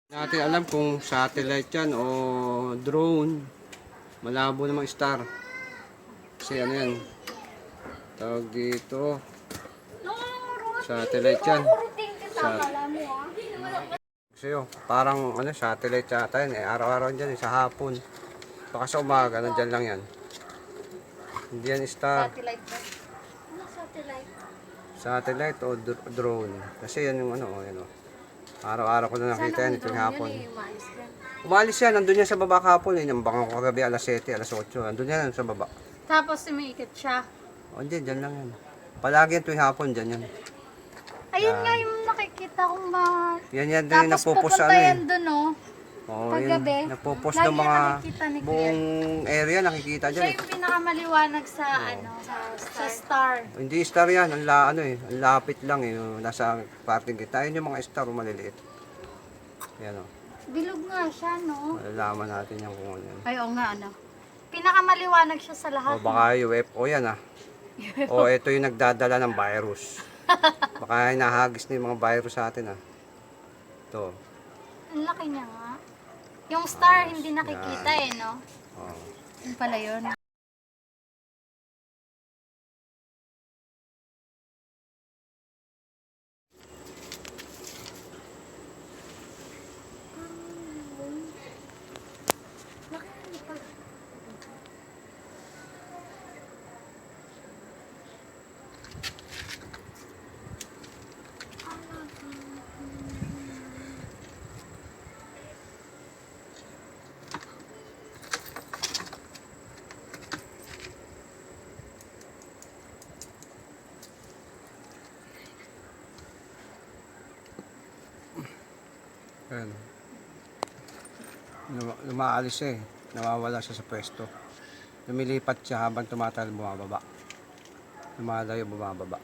Natin alam kung satellite yan o drone. Malabo namang star. Kasi ano yan, tawag dito, satellite yan. Kasi parang ano, satellite yata yan. Araw-araw dyan, sa hapon. Baka sa umaga, nandyan lang yan. Hindi yan star. Satellite ba? Ano satellite? Satellite o drone. Kasi yan yung ano, yan o. Araw-araw ko na nakita yan, tuwing hapon. Umalis yan, nandun yan sa baba kahapon. Inambangan ko kagabi alas 7, alas 8. Nandun yan sa baba. Tapos umiikot siya. O, dyan lang yan. Palagi yan tuwing hapon, dyan yan. Ayun nga yung nakikita kong mga... Yan din Tapos napupos pupunta ano eh. yan dun, oh. Oo, Paggabi. yun, napupos Lagi ng mga nakikita ni Kuya. buong area, nakikita dyan Siya eh. yung pinakamaliwanag sa ano, sa star. Hindi star yan, ang lapit lang eh. Nasa parting kita. Ayun yung mga star, maliliit. Yan o. Bilog nga siya, no? Malalaman natin yan kung ano yan. Ay, oo nga, ano. Pinakamaliwanag siya sa lahat. O baka UFO yan ah. O ito yung nagdadala ng virus. Baka hinahagis na yung mga virus sa atin ah. Ito. Ang laki niya nga. Yung star, hindi nakikita eh, no? Oh. Yun pala yun. Ayan. Lumaalis siya eh. Nawawala siya sa pwesto. Lumilipat siya habang tumatal bumababa. Lumalayo bumababa.